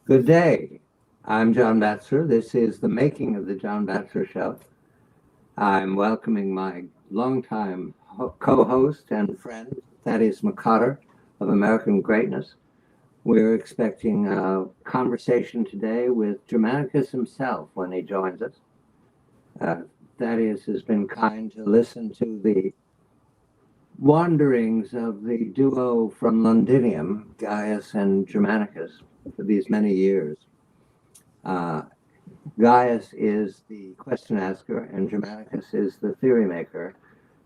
Good day. I'm John Batchelor. This is the making of the John Batchelor Show. I'm welcoming my longtime co-host and friend, Thaddeus McCotter of American Greatness. We're expecting a conversation today with Germanicus himself when he joins us. Thaddeus has been kind to listen to the wanderings of the duo from Londinium, Gaius and Germanicus, for these many years. Gaius is the question asker and Germanicus is the theory maker,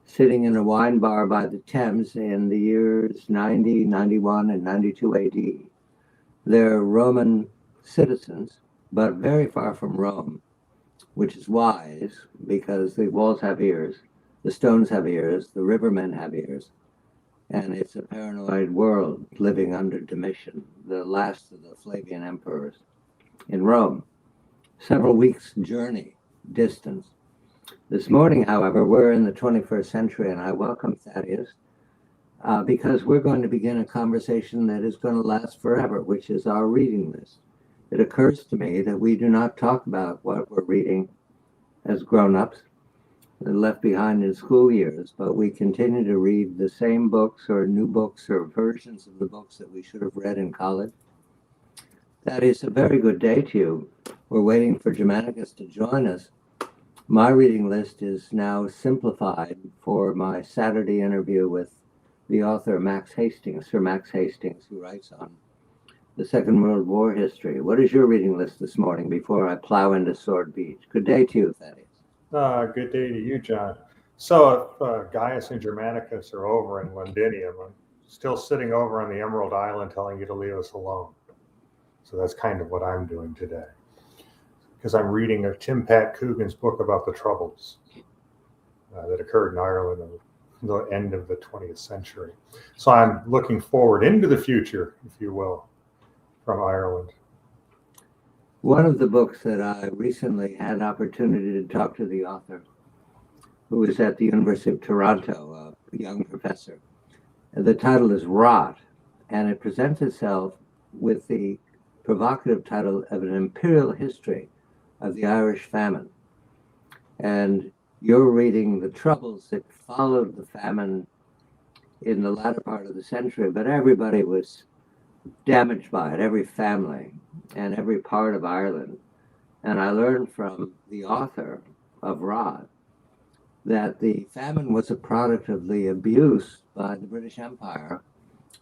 sitting in a wine bar by the Thames in the years 90, 91, and 92 AD. They're Roman citizens, but very far from Rome, which is wise because the walls have ears, the stones have ears, the rivermen have ears, and it's a paranoid world living under Domitian, the last of the Flavian emperors in Rome. Several weeks' journey distance. This morning, however, we're in the 21st century, and I welcome Thaddeus because we're going to begin a conversation that is going to last forever, which is our reading list. It occurs to me that we do not talk about what we're reading as grown-ups, left behind in school years, but we continue to read the same books or new books or versions of the books that we should have read in college. That is a very good day to you. We're waiting for Germanicus to join us. My reading list is now simplified for my Saturday interview with the author Max Hastings, Sir Max Hastings, who writes on the Second World War history. What is your reading list this morning before I plow into Sword Beach? Good day to you, Thaddeus. Good day to you, John. So if Gaius and Germanicus are over in Londinium, I'm still sitting over on the Emerald Island telling you to leave us alone. So that's kind of what I'm doing today, because I'm reading Tim Pat Coogan's book about the Troubles that occurred in Ireland at the end of the 20th century. So I'm looking forward into the future, if you will, from Ireland. One of the books that I recently had an opportunity to talk to the author, who is at the University of Toronto, a young professor. The title is Rot, and it presents itself with the provocative title of an imperial history of the Irish famine. And you're reading the troubles that followed the famine in the latter part of the century, but everybody was damaged by it, every family and every part of Ireland. And I learned from the author of Rot that the famine was a product of the abuse by the British Empire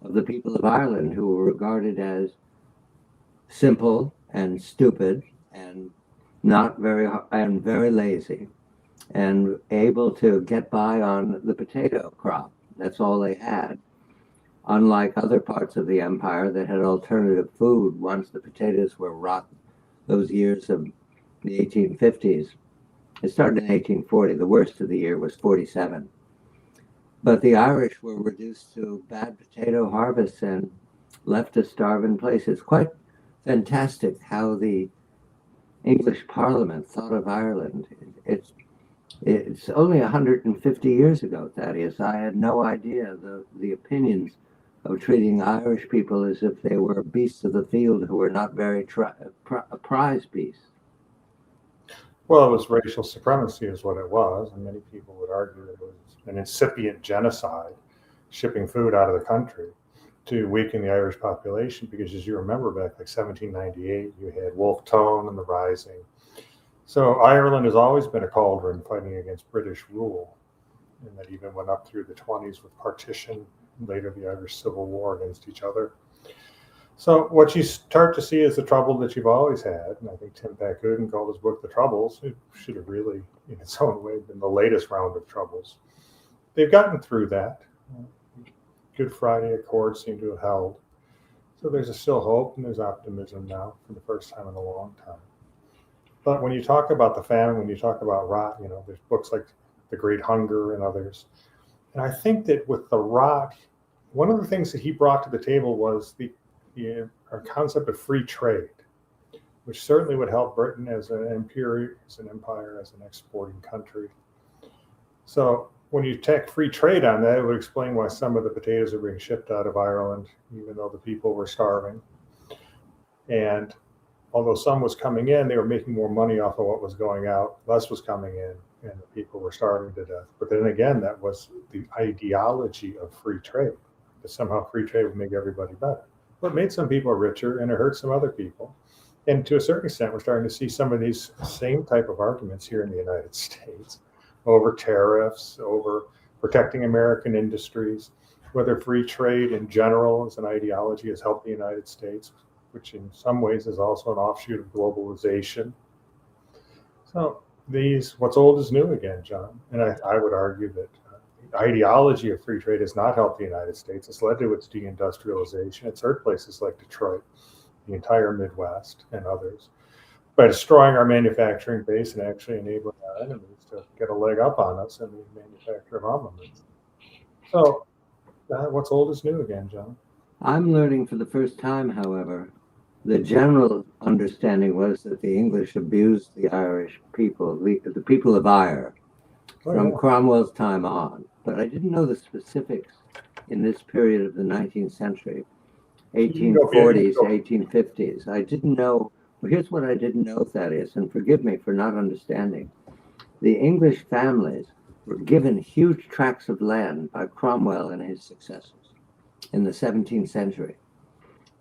of the people of Ireland, who were regarded as simple and stupid and very lazy and able to get by on the potato crop. That's all they had. Unlike other parts of the empire that had alternative food once the potatoes were rotten, those years of the 1850s. It started in 1840. The worst of the year was 47. But the Irish were reduced to bad potato harvests and left to starve in place. It's quite fantastic how the English Parliament thought of Ireland. It's only 150 years ago, Thaddeus. I had no idea the opinions of treating Irish people as if they were beasts of the field who were not very prize beasts. Well, it was racial supremacy is what it was, and many people would argue that it was an incipient genocide, shipping food out of the country to weaken the Irish population, because as you remember back like 1798, you had Wolfe Tone and the Rising. So Ireland has always been a cauldron fighting against British rule, and that even went up through the 20s with partition, later the Irish Civil War against each other. So what you start to see is the trouble that you've always had, and I think Tim Pat Coogan called his book The Troubles. It should have really, in its own way, been the latest round of troubles. They've gotten through that. Good Friday Accords seem to have held. So there's still hope and there's optimism now for the first time in a long time. But when you talk about the famine, when you talk about Rot, there's books like The Great Hunger and others. And I think that with the Rot, one of the things that he brought to the table was our concept of free trade, which certainly would help Britain as an empire, as an exporting country. So when you take free trade on that, it would explain why some of the potatoes are being shipped out of Ireland, even though the people were starving. And although some was coming in, they were making more money off of what was going out. Less was coming in, and the people were starving to death. But then again, that was the ideology of free trade, that somehow free trade would make everybody better. Well, it made some people richer, and it hurt some other people. And to a certain extent, we're starting to see some of these same type of arguments here in the United States over tariffs, over protecting American industries, whether free trade in general as an ideology has helped the United States, which in some ways is also an offshoot of globalization. So what's old is new again, John. And I would argue that the ideology of free trade has not helped the United States. It's led to its deindustrialization. It's hurt places like Detroit, the entire Midwest, and others, by destroying our manufacturing base and actually enabling our enemies to get a leg up on us in the manufacture of armaments. So what's old is new again, John. I'm learning for the first time, however, the general understanding was that the English abused the Irish people, the people of Ire, from Cromwell's time on. But I didn't know the specifics in this period of the 19th century, 1840s, 1850s. I didn't know. Well, here's what I didn't know, Thaddeus, and forgive me for not understanding. The English families were given huge tracts of land by Cromwell and his successors in the 17th century.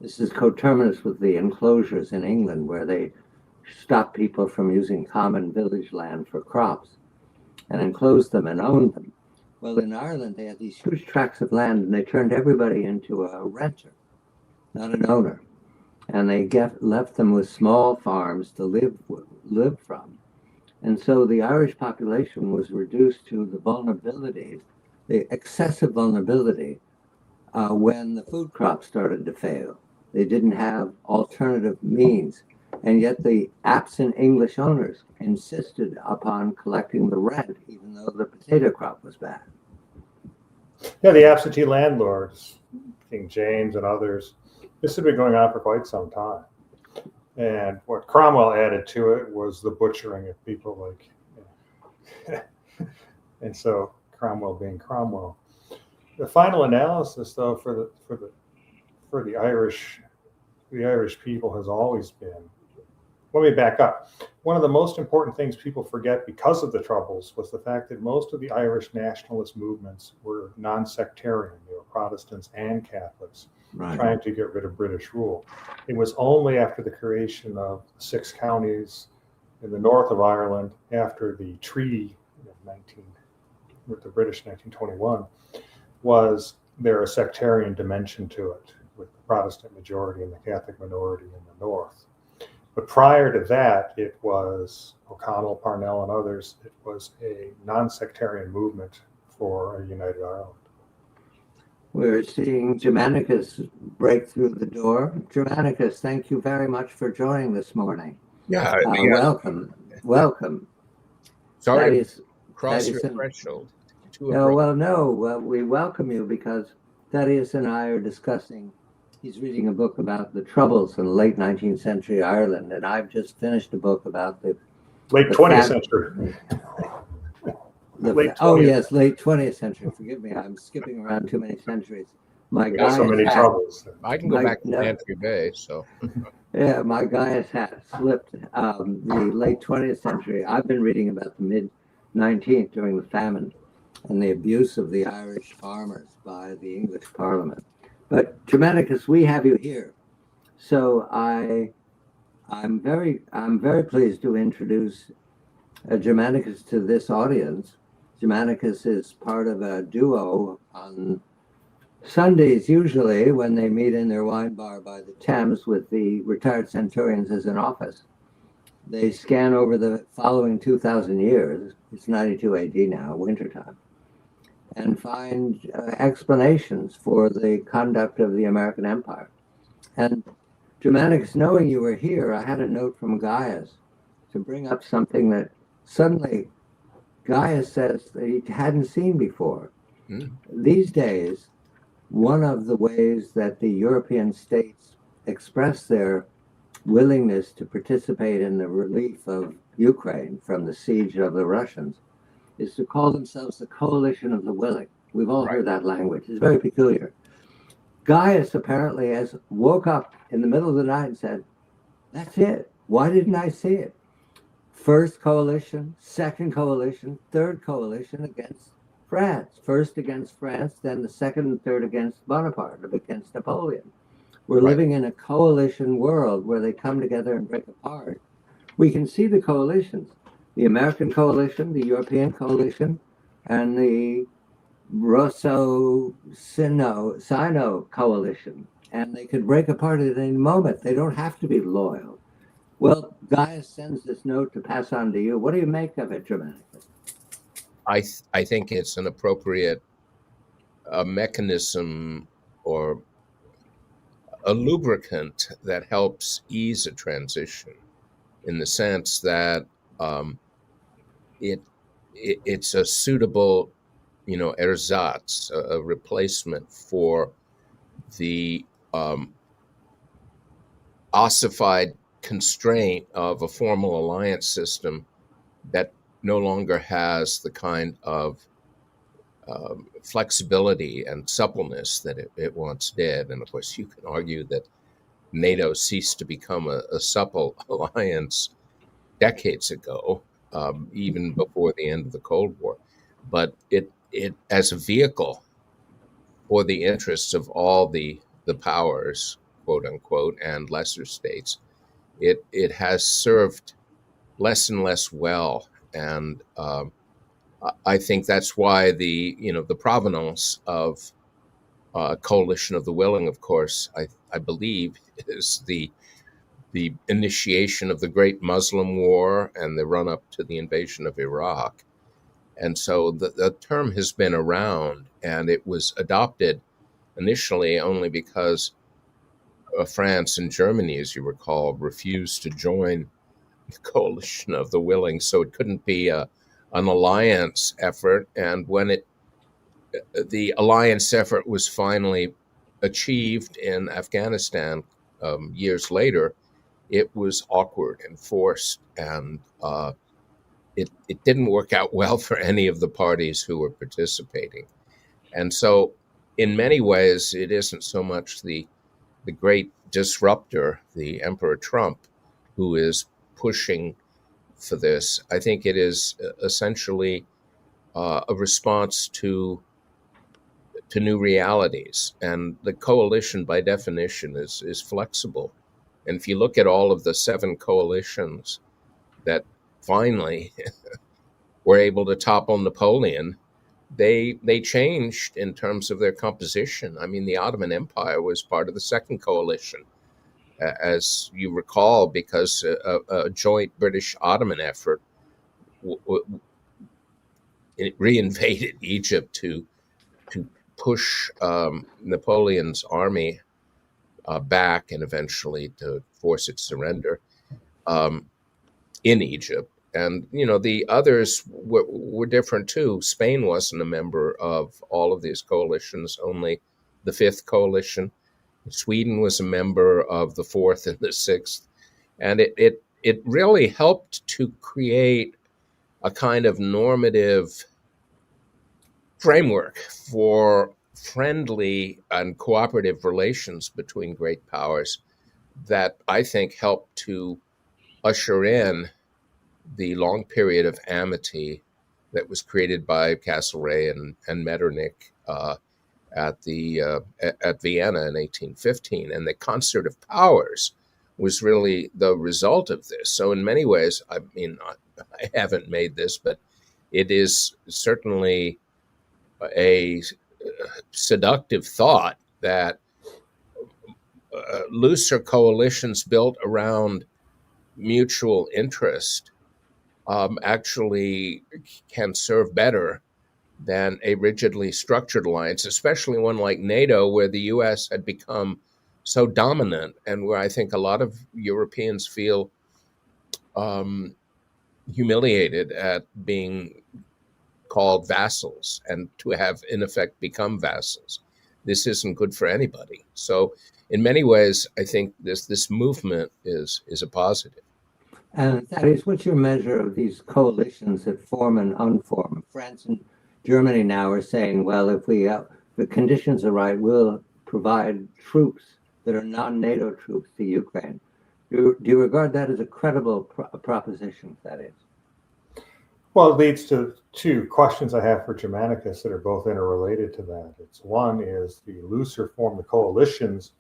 This is coterminous with the enclosures in England, where they stopped people from using common village land for crops and enclosed them and owned them. Well, in Ireland, they had these huge tracts of land, and they turned everybody into a renter, not an owner. And they left them with small farms to live from. And so the Irish population was reduced to the vulnerability, the excessive vulnerability, when the food crops started to fail. They didn't have alternative means. And yet the absent English owners insisted upon collecting the rent, even though the potato crop was bad. Yeah, the absentee landlords, King James and others, this had been going on for quite some time. And what Cromwell added to it was the butchering of people like, and so Cromwell being Cromwell. The final analysis, though, for the Irish people has always been. Let me back up. One of the most important things people forget because of the Troubles was the fact that most of the Irish nationalist movements were non-sectarian. They were Protestants and Catholics, trying to get rid of British rule. It was only after the creation of 6 counties in the north of Ireland, after the treaty with the British in 1921, was there a sectarian dimension to it, with the Protestant majority and the Catholic minority in the north. But prior to that, it was O'Connell, Parnell, and others, it was a non-sectarian movement for a united Ireland. We're seeing Germanicus break through the door. Germanicus, thank you very much for joining this morning. Yeah. Welcome. Sorry to cross your threshold. We welcome you because Thaddeus and I are discussing. He's reading a book about the Troubles in late 19th century Ireland, and I've just finished a book about the late 20th century. Late 20th century. Forgive me, I'm skipping around too many centuries. My Gaius so many troubles. I can go back to Bantry Bay, so. Yeah, my Gaius hat slipped. The late 20th century. I've been reading about the mid 19th during the famine and the abuse of the Irish farmers by the English Parliament. But Germanicus, we have you here, so I'm very pleased to introduce Germanicus to this audience. Germanicus is part of a duo on Sundays, usually, when they meet in their wine bar by the Thames with the retired centurions as an office. They scan over the following 2,000 years, it's 92 AD now, wintertime, and find explanations for the conduct of the American Empire. And Germanicus, knowing you were here, I had a note from Gaius to bring up something that suddenly Gaius says that he hadn't seen before. These days, one of the ways that the European states express their willingness to participate in the relief of Ukraine from the siege of the Russians is to call themselves the coalition of the willing. We've all heard that language. It's very peculiar. Gaius apparently woke up in the middle of the night and said, That's it. Why didn't I see it? First coalition, second coalition, third coalition against France. First against France, then the second and third against Bonaparte, against Napoleon. We're Right. living in a coalition world where they come together and break apart. We can see the coalitions, the American coalition, the European coalition, and the Russo-Sino coalition. And they could break apart at any moment. They don't have to be loyal. Well, Gaius sends this note to pass on to you. What do you make of it, dramatically? I think it's an appropriate mechanism or a lubricant that helps ease a transition in the sense that um, it's a suitable, ersatz, a replacement for the ossified constraint of a formal alliance system that no longer has the kind of flexibility and suppleness that it once did. And of course, you can argue that NATO ceased to become a supple alliance decades ago, even before the end of the Cold War. But it as a vehicle for the interests of all the powers, quote unquote, and lesser states, it has served less and less well, and I think that's why the provenance of coalition of the willing, of course, I believe, is the initiation of the Great Muslim War and the run up to the invasion of Iraq. And so the term has been around, and it was adopted initially only because France and Germany, as you recall, refused to join the coalition of the willing, so it couldn't be an alliance effort. And when the alliance effort was finally achieved in Afghanistan years later, it was awkward and forced, and it didn't work out well for any of the parties who were participating. And so, in many ways, it isn't so much the great disruptor, the Emperor Trump, who is pushing for this. I think it is essentially a response to new realities, and the coalition, by definition, is flexible. And if you look at all of the 7 coalitions that finally were able to topple Napoleon, they changed in terms of their composition. I mean, the Ottoman Empire was part of the second coalition, as you recall, because a joint British Ottoman effort it reinvaded Egypt to push Napoleon's army back and eventually to force its surrender in Egypt. And the others were different too. Spain wasn't a member of all of these coalitions, only the fifth coalition. Sweden was a member of the fourth and the sixth, and it really helped to create a kind of normative framework for friendly and cooperative relations between great powers that I think helped to usher in the long period of amity that was created by Castlereagh and Metternich at Vienna in 1815, and the concert of powers was really the result of this. So in many ways, I mean, I haven't made this, but it is certainly a seductive thought that looser coalitions built around mutual interest actually can serve better than a rigidly structured alliance, especially one like NATO, where the US had become so dominant and where I think a lot of Europeans feel humiliated at being called vassals and to have, in effect, become vassals. This isn't good for anybody. So, in many ways, I think this movement is a positive. And that is, what's your measure of these coalitions that form and unform? France and Germany now are saying, well, if the conditions are right, we'll provide troops that are non-NATO troops to Ukraine. Do you regard that as a credible proposition, that is? Well, it leads to two questions I have for Germanicus that are both interrelated to that. It's one is the looser form, the coalitions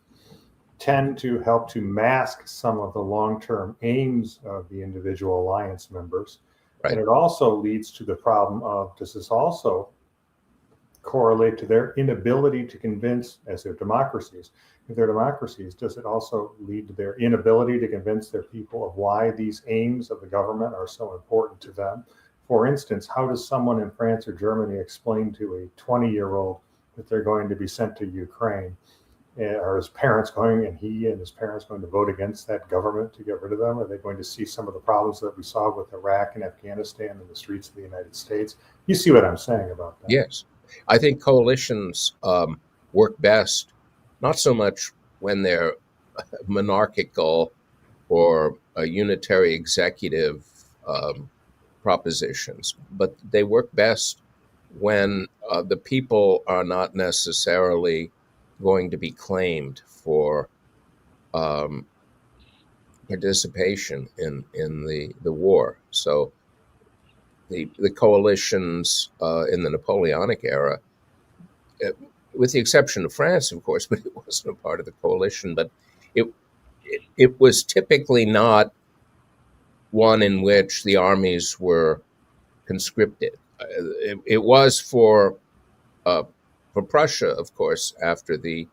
tend to help to mask some of the long-term aims of the individual alliance members. Right. And it also leads to the problem of, does this also correlate to their inability to convince, as their democracies, if they're democracies, does it also lead to their inability to convince their people of why these aims of the government are so important to them? For instance, how does someone in France or Germany explain to a 20-year-old that they're going to be sent to Ukraine? Are his parents going, and he and his parents going to vote against that government to get rid of them? Are they going to see some of the problems that we saw with Iraq and Afghanistan in the streets of the United States? You see what I'm saying about that? Yes. I think coalitions work best, not so much when they're monarchical or a unitary executive propositions, but they work best when the people are not necessarily going to be claimed for participation in the war. So the coalitions in the Napoleonic era, with the exception of France, of course, but it wasn't a part of the coalition, but it was typically not one in which the armies were conscripted. It was for Prussia, of course, after the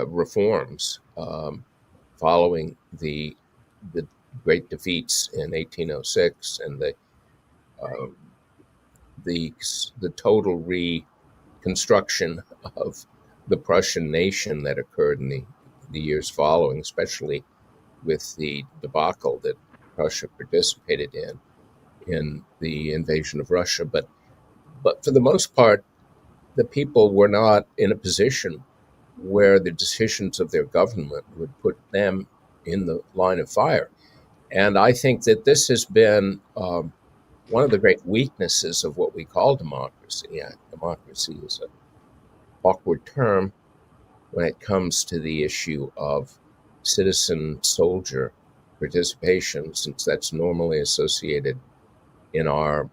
reforms following the great defeats in 1806 and the total reconstruction of the Prussian nation that occurred in the years following, especially with the debacle that Prussia participated in the invasion of Russia. But for the most part, the people were not in a position where the decisions of their government would put them in the line of fire. And I think that this has been one of the great weaknesses of what we call democracy. Democracy is an awkward term when it comes to the issue of citizen-soldier participation, since that's normally associated in our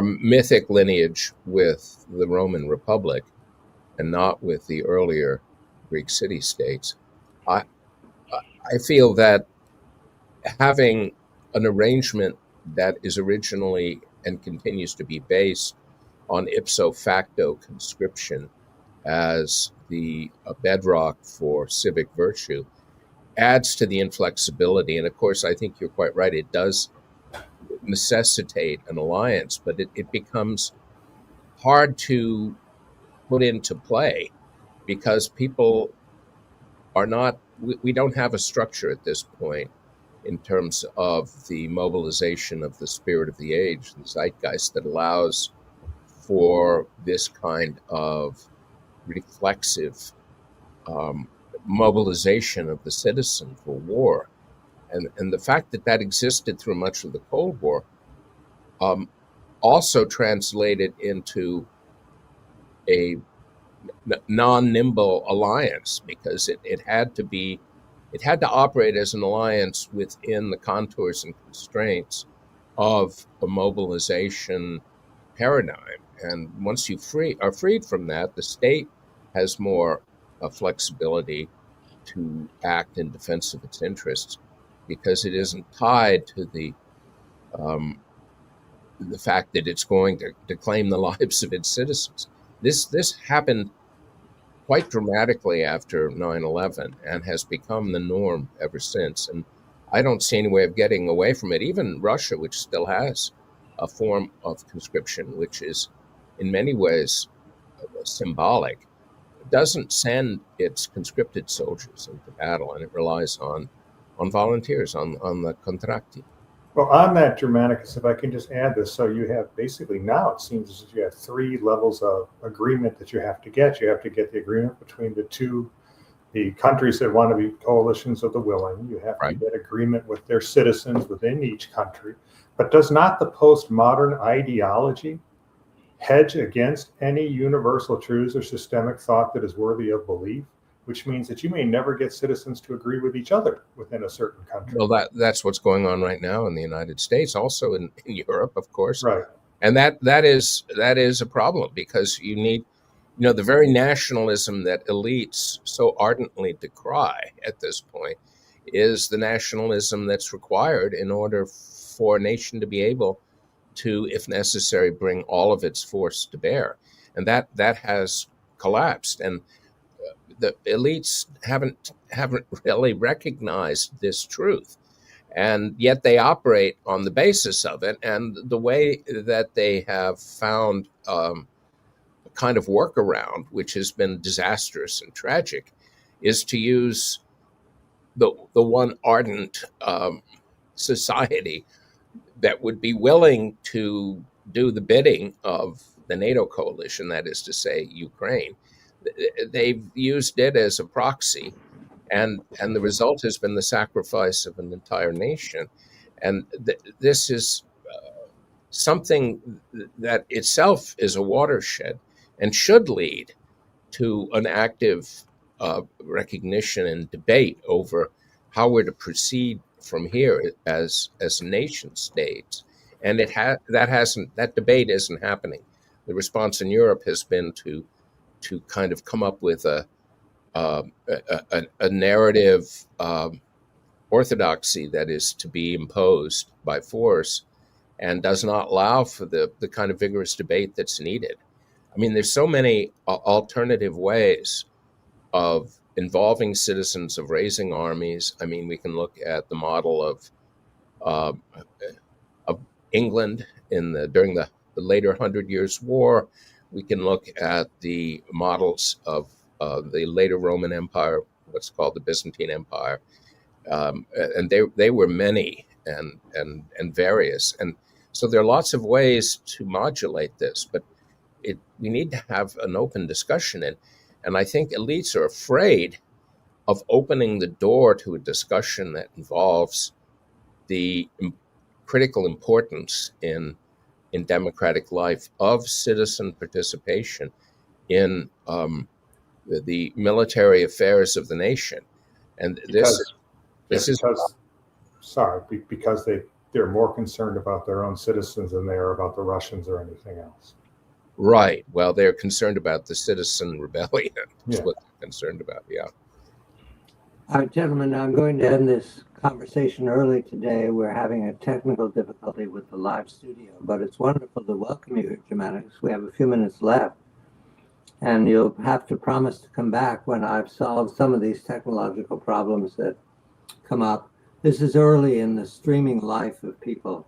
mythic lineage with the Roman Republic and not with the earlier Greek city-states. I feel that having an arrangement that is originally and continues to be based on ipso facto conscription as the bedrock for civic virtue adds to the inflexibility. And of course, I think you're quite right. It does necessitate an alliance, but it becomes hard to put into play because people are not, we don't have a structure at this point in terms of the mobilization of the spirit of the age, the zeitgeist, that allows for this kind of reflexive mobilization of the citizen for war. And the fact that that existed through much of the Cold War also translated into a non-nimble alliance, because it had to operate as an alliance within the contours and constraints of a mobilization paradigm. And once you are freed from that, the state has more flexibility to act in defense of its interests, because it isn't tied to the fact that it's going to claim the lives of its citizens. This happened quite dramatically after 9/11 and has become the norm ever since. And I don't see any way of getting away from it. Even Russia, which still has a form of conscription, which is in many ways symbolic, doesn't send its conscripted soldiers into battle, and it relies on volunteers, on the contracti. Well, on that, Germanicus, if I can just add this, so you have basically now it seems as if you have three levels of agreement that you have to get. You have to get the agreement between the countries that want to be coalitions of the willing. You have to get agreement with their citizens within each country. But does not the postmodern ideology hedge against any universal truths or systemic thought that is worthy of belief? which means that you may never get citizens to agree with each other within a certain country. Well, that's what's going on right now in the United States, also in Europe, of course. Right. And that is a problem, because you need, the very nationalism that elites so ardently decry at this point is the nationalism that's required in order for a nation to be able to, if necessary, bring all of its force to bear. And that has collapsed. And the elites haven't really recognized this truth, and yet they operate on the basis of it. And the way that they have found a kind of workaround, which has been disastrous and tragic, is to use the one ardent society that would be willing to do the bidding of the NATO coalition, that is to say, Ukraine. They've used it as a proxy, and the result has been the sacrifice of an entire nation. And this is something that itself is a watershed and should lead to an active recognition and debate over how we're to proceed from here as nation states. And that debate isn't happening. The response in Europe has been to kind of come up with a narrative orthodoxy that is to be imposed by force, and does not allow for the kind of vigorous debate that's needed. I mean, there's so many alternative ways of involving citizens, of raising armies. I mean, we can look at the model of England during the later Hundred Years' War. We can look at the models of the later Roman Empire, what's called the Byzantine Empire, and they were many and various. And so there are lots of ways to modulate this, but we need to have an open discussion. And I think elites are afraid of opening the door to a discussion that involves the critical importance in democratic life of citizen participation in the military affairs of the nation. And because they're more concerned about their own citizens than they are about the Russians or anything else. Right. Well, they're concerned about the citizen rebellion. That's what they're concerned about. Yeah. Gentlemen, I'm going to end this conversation early today. We're having a technical difficulty with the live studio, but it's wonderful to welcome you here, Germanicus. We have a few minutes left, and you'll have to promise to come back when I've solved some of these technological problems that come up. This is early in the streaming life of people,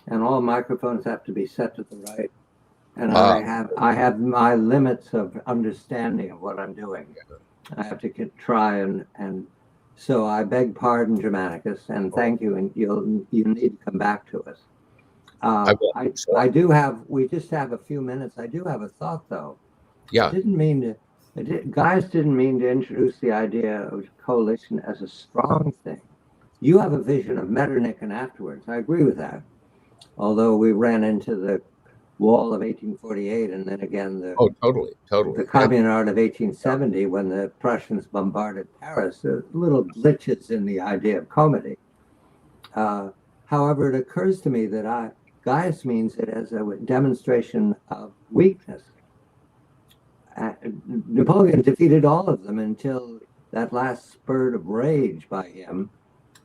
and all microphones have to be set to the right. And I have my limits of understanding of what I'm doing. I have to try and so I beg pardon, Germanicus, and thank you. And you need to come back to us. I do have. We just have a few minutes. I do have a thought, though. Yeah. Guys didn't mean to introduce the idea of coalition as a strong thing. You have a vision of Metternich and afterwards. I agree with that. Although we ran into the wall of 1848, and then again the the Communard of 1870 when the Prussians bombarded Paris. There are little glitches in the idea of comity. However, it occurs to me that Gaius means it as a demonstration of weakness. Napoleon defeated all of them until that last spurt of rage by him,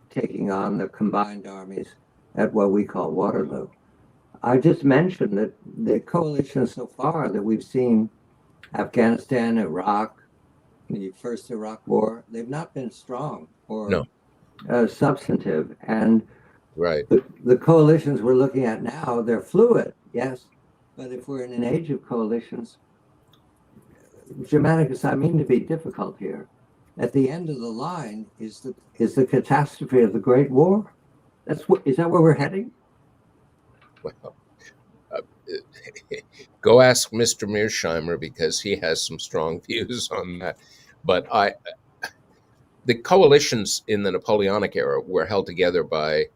taking on the combined armies at what we call Waterloo. I just mentioned that the coalitions so far that we've seen, Afghanistan, Iraq, the first Iraq War, they've not been strong or substantive. And the coalitions we're looking at now, they're fluid, yes, but if we're in an age of coalitions, Germanicus, I mean to be difficult here. At the end of the line is the catastrophe of the Great War. Is that where we're heading? Well, go ask Mr. Mearsheimer, because he has some strong views on that. But the coalitions in the Napoleonic era were held together by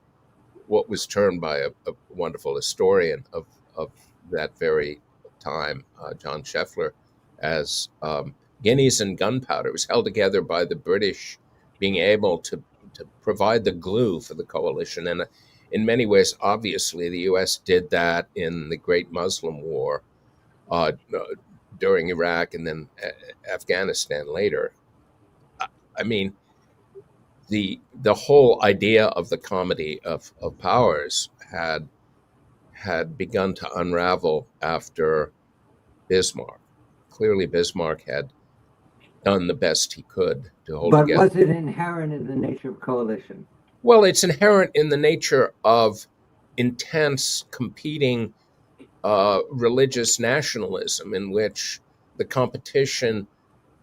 what was termed by a wonderful historian of that very time, John Scheffler, as guineas and gunpowder. It was held together by the British being able to provide the glue for the coalition. And in many ways, obviously, the U.S. did that in the Great Muslim War during Iraq and then Afghanistan later. I mean, the whole idea of the comedy of powers had begun to unravel after Bismarck. Clearly, Bismarck had done the best he could to hold But together. was it inherent in the nature of coalition? Well, it's inherent in the nature of intense competing religious nationalism, in which the competition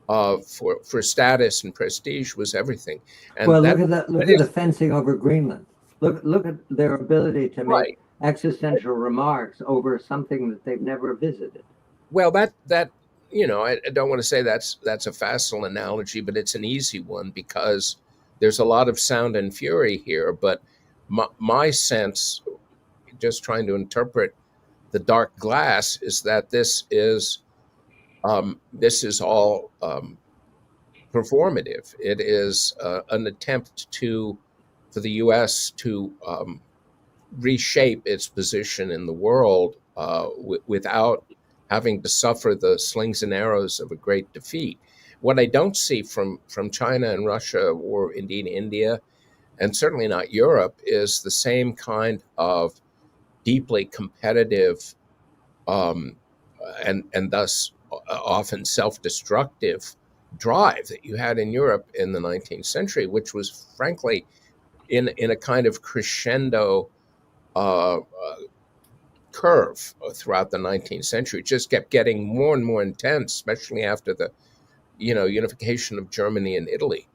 for status and prestige was everything. And Well, that look at the is fencing over Greenland. Look at their ability to make right. existential remarks over something that they've never visited. Well, that I don't want to say that's a facile analogy, but it's an easy one because there's a lot of sound and fury here. But my sense, just trying to interpret the dark glass, is that this is all performative. It is an attempt for the U.S. to reshape its position in the world without having to suffer the slings and arrows of a great defeat. What I don't see from China and Russia, or indeed India, and certainly not Europe, is the same kind of deeply competitive and thus often self-destructive drive that you had in Europe in the 19th century, which was frankly in a kind of crescendo curve throughout the 19th century. It just kept getting more and more intense, especially after the unification of Germany and Italy.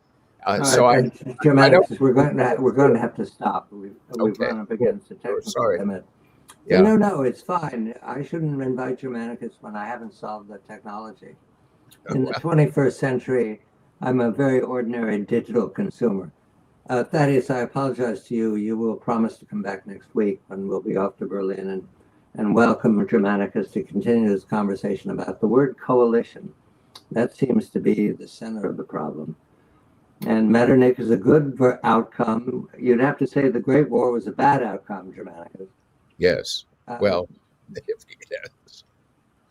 So I don't. Germanicus, we're going to have to stop. We've Okay. run up against the technical Sorry. limit. Yeah. No, it's fine. I shouldn't invite Germanicus when I haven't solved the technology. In the 21st century, I'm a very ordinary digital consumer. Thaddeus, I apologize to you. You will promise to come back next week when we'll be off to Berlin and welcome Germanicus to continue this conversation about the word coalition. That seems to be the center of the problem. And Metternich is a good outcome. You'd have to say the Great War was a bad outcome, Germanicus. Yes. Well, yes.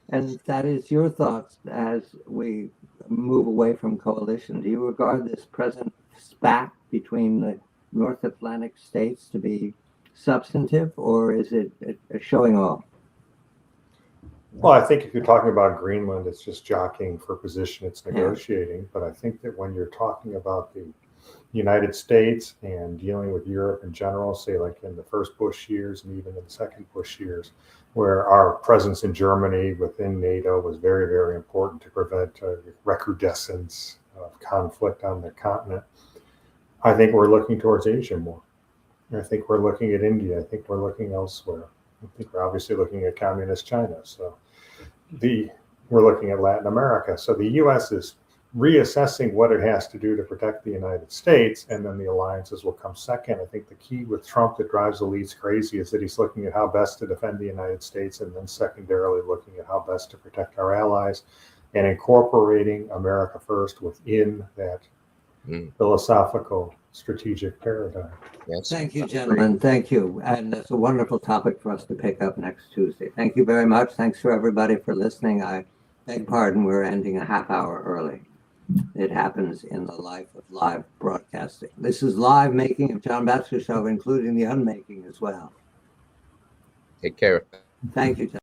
And that is your thoughts as we move away from coalition. Do you regard this present spat between the North Atlantic states to be substantive, or is it a showing off? Well, I think if you're talking about Greenland, it's just jockeying for position, it's negotiating. Yeah. But I think that when you're talking about the United States and dealing with Europe in general, say like in the first Bush years and even in the second Bush years, where our presence in Germany within NATO was very, very important to prevent recrudescence of conflict on the continent, I think we're looking towards Asia more. I think we're looking at India. I think we're looking elsewhere. I think we're obviously looking at communist China. So we're looking at Latin America. So the U.S. is reassessing what it has to do to protect the United States, and then the alliances will come second. I think the key with Trump that drives elites crazy is that he's looking at how best to defend the United States, and then secondarily looking at how best to protect our allies, and incorporating America first within that philosophical strategic paradigm. Yes. Thank you, gentlemen. Thank you. And that's a wonderful topic for us to pick up next Tuesday. Thank you very much. Thanks for everybody for listening. I beg pardon, we're ending a half hour early. It happens in the life of live broadcasting. This is live making of John Batchelor Show, including the unmaking as well. Take care. Thank you, John.